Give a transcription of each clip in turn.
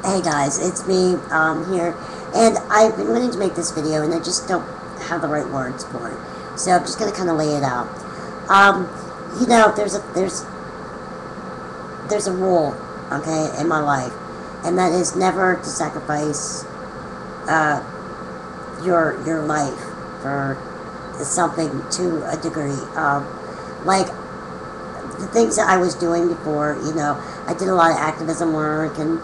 Hey guys, it's me here, and I've been wanting to make this video, and I just don't have the right words for it. So I'm just gonna kind of lay it out. Um, there's a rule, okay, in my life, and that is never to sacrifice uh, your life for something to a degree. Like the things that I was doing before, I did a lot of activism work and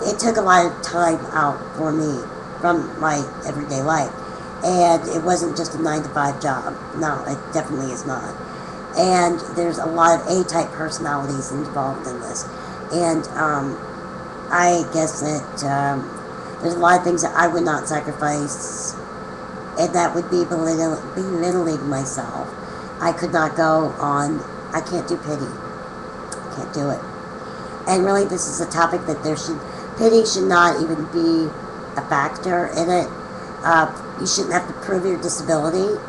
it took a lot of time out for me from my everyday life. And it wasn't just a 9 to 5 job. No, it definitely is not. And there's a lot of A-type personalities involved in this. And I guess that there's a lot of things that I would not sacrifice, and that would be belittling myself. I could not go on, I can't do pity. Can't do it. And really, this is a topic that pity should not even be a factor in it. You shouldn't have to prove your disability,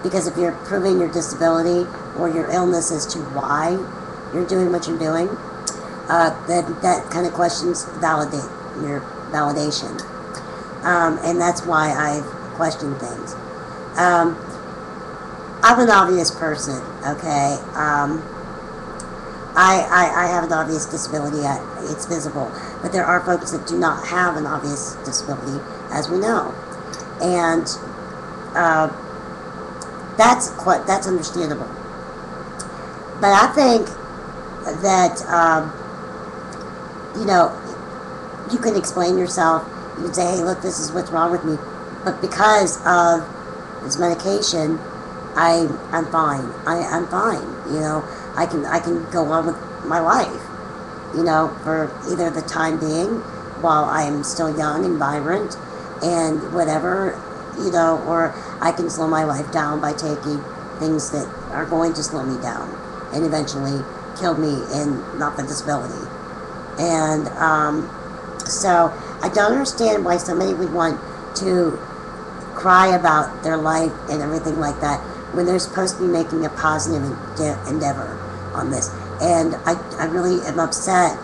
because if you're proving your disability or your illness as to why you're doing what you're doing, then that kind of questions your validation. And that's why I've questioned things. I'm an obvious person, okay? I have an obvious disability. It's visible. But there are folks that do not have an obvious disability, as we know. And that's understandable. But I think that, you can explain yourself. You can say, hey, look, this is what's wrong with me. But because of this medication, I'm fine. I'm fine. I can go on with my life, for either the time being while I'm still young and vibrant and whatever, or I can slow my life down by taking things that are going to slow me down and eventually kill me and not the disability. And so I don't understand why somebody would want to cry about their life and everything like that when they're supposed to be making a positive endeavor on this. And I really am upset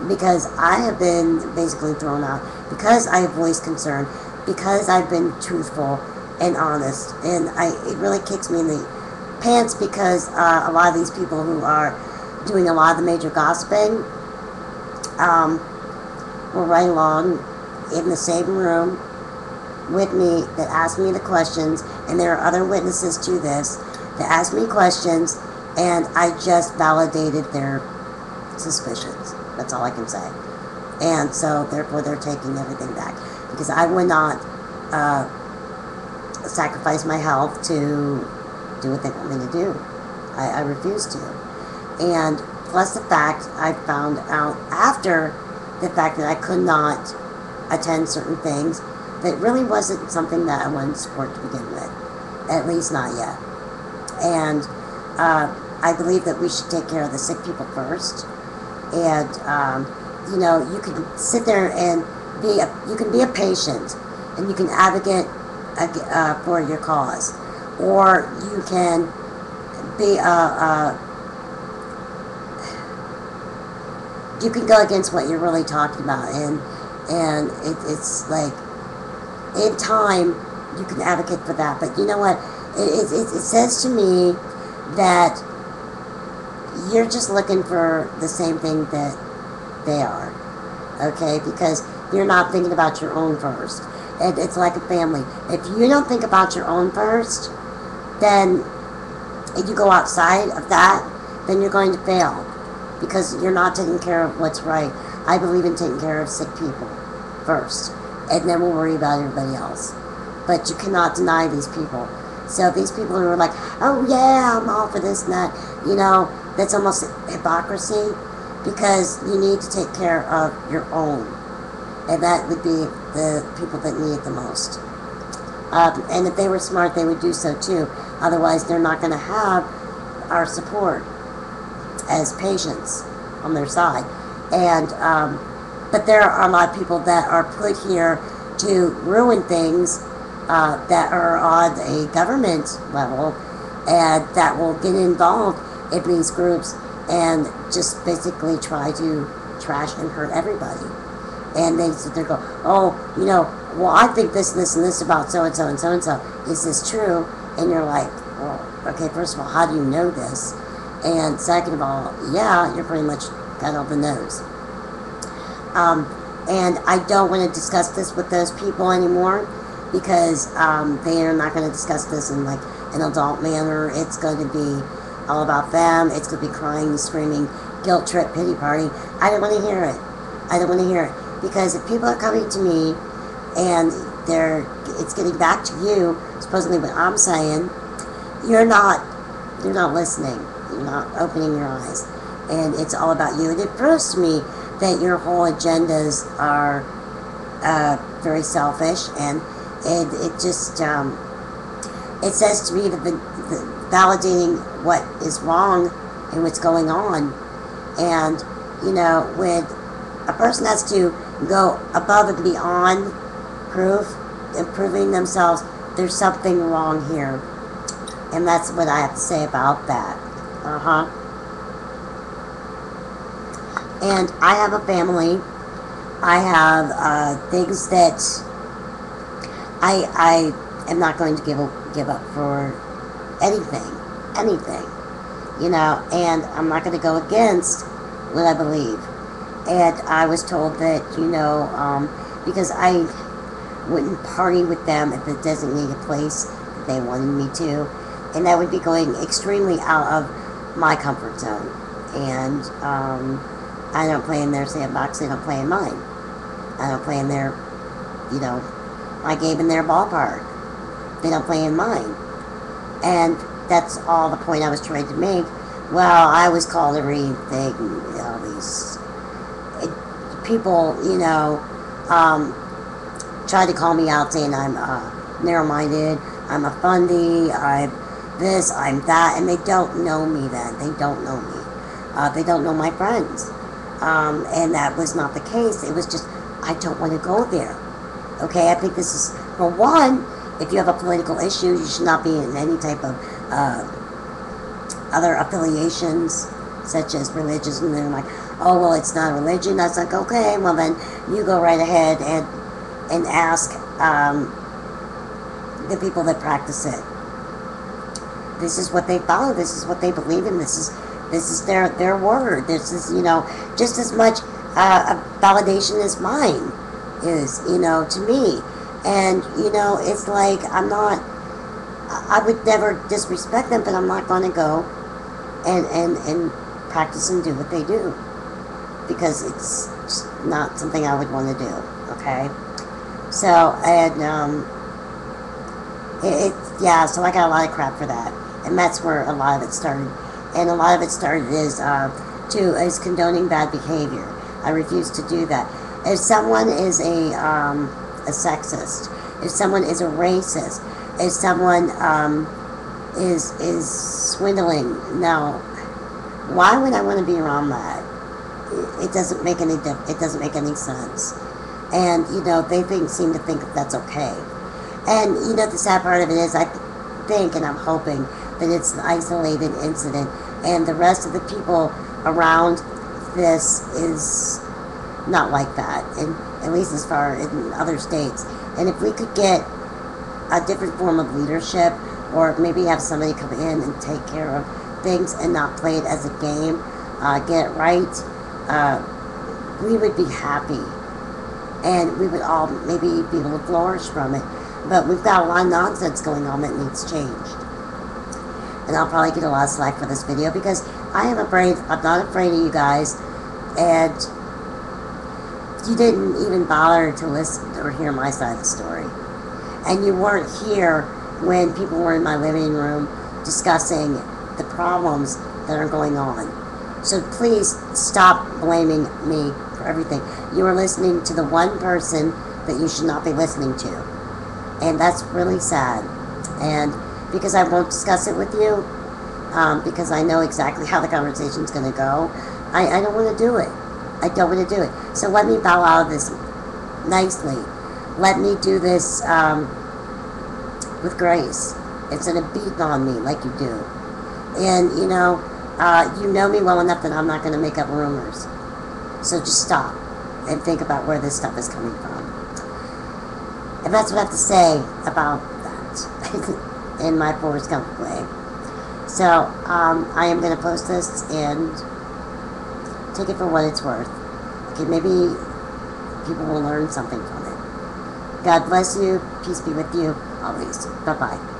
because I have been basically thrown out, because I have voiced concern, because I've been truthful and honest, and it really kicks me in the pants, because a lot of these people who are doing a lot of the major gossiping were right along in the same room with me that asked me the questions, and there are other witnesses to this that asked me questions, and I just validated their suspicions. That's all I can say. And so therefore they're taking everything back, because I would not sacrifice my health to do what they want me to do. I refuse to. And plus the fact I found out after the fact that I could not attend certain things, that really wasn't something that I wanted to support to begin with. At least not yet. And I believe that we should take care of the sick people first. And, you can sit there and you can be a patient, and you can advocate for your cause. Or you can be you can go against what you're really talking about. And it's like, in time, you can advocate for that. But you know what? It says to me that you're just looking for the same thing that they are. Okay? Because you're not thinking about your own first. It's like a family. If you don't think about your own first, then if you go outside of that, then you're going to fail. Because you're not taking care of what's right. I believe in taking care of sick people first, and then we'll worry about everybody else. But you cannot deny these people. So these people who are like, oh yeah, I'm all for this and that, that's almost hypocrisy, because you need to take care of your own. And that would be the people that need it the most. And if they were smart, they would do so too. Otherwise, they're not going to have our support as patients on their side. And but there are a lot of people that are put here to ruin things that are on a government level, and that will get involved in these groups and just basically try to trash and hurt everybody. And they sit there and go, oh, you know, well, I think this and this and this about so-and-so and so-and-so. Is this true? And you're like, well, okay, first of all, how do you know this? And second of all, yeah, you're pretty much cut off the nose. And I don't want to discuss this with those people anymore because they are not going to discuss this in like an adult manner. It's going to be all about them. It's going to be crying, screaming, guilt trip, pity party. I don't want to hear it. I don't want to hear it. Because if people are coming to me and it's getting back to you, supposedly what I'm saying, you're not listening. You're not opening your eyes. And it's all about you. And it proves to me that your whole agendas are very selfish. And it just, it says to me that the validating what is wrong and what's going on. And, you know, when a person has to go above and beyond improving themselves, there's something wrong here. And that's what I have to say about that. And I have a family. I have things that I am not going to give up for anything, you know, and I'm not going to go against what I believe. And I was told that, you know, because I wouldn't party with them at the designated place that they wanted me to, and that would be going extremely out of my comfort zone. And I don't play in their sandbox, they don't play in mine. I don't play in their, you know, my game in their ballpark. They don't play in mine. And that's all the point I was trying to make. Well, I was called everything, you know, these people, you know, try to call me out saying I'm narrow-minded, I'm a fundy, I'm this, I'm that, and they don't know me then. They don't know me. They don't know my friends. And that was not the case. It was just, I don't want to go there. Okay, I think this is, for one, if you have a political issue, you should not be in any type of other affiliations, such as religious, and they're like, oh, well, it's not a religion. That's like, okay, well, then you go right ahead and ask the people that practice it. This is what they follow. This is what they believe in. This is their word. This is, you know, just as much a validation as mine is, you know, to me. And, you know, it's like, I would never disrespect them, but I'm not going to go and practice and do what they do. Because it's just not something I would want to do, okay? So, and, so I got a lot of crap for that. And that's where a lot of it started. And a lot of it started is condoning bad behavior. I refuse to do that. If someone is a sexist, if someone is a racist, if someone is swindling, no. Why would I want to be around that? It doesn't make any sense. And, you know, they seem to think that that's okay. And, you know, the sad part of it is, I think and I'm hoping that it's an isolated incident, and the rest of the people around this is not like that, and at least as far in other states. And if we could get a different form of leadership, or maybe have somebody come in and take care of things and not play it as a game, get it right, we would be happy, and we would all maybe be able to flourish from it. But we've got a lot of nonsense going on that needs changed. And I'll probably get a lot of slack for this video because I'm not afraid of you guys, and you didn't even bother to listen or hear my side of the story. And you weren't here when people were in my living room discussing the problems that are going on. So please stop blaming me for everything. You are listening to the one person that you should not be listening to. And that's really sad. And because I won't discuss it with you, because I know exactly how the conversation's going to go, I don't want to do it. I don't want to do it. So let me bow out of this nicely. Let me do this with grace instead of beating on me like you do. And, you know me well enough that I'm not going to make up rumors. So just stop. and think about where this stuff is coming from. And that's what I have to say about that in my Forrest Gump way. So I am going to post this and take it for what it's worth. Okay, maybe people will learn something from it. God bless you. Peace be with you always. Bye-bye.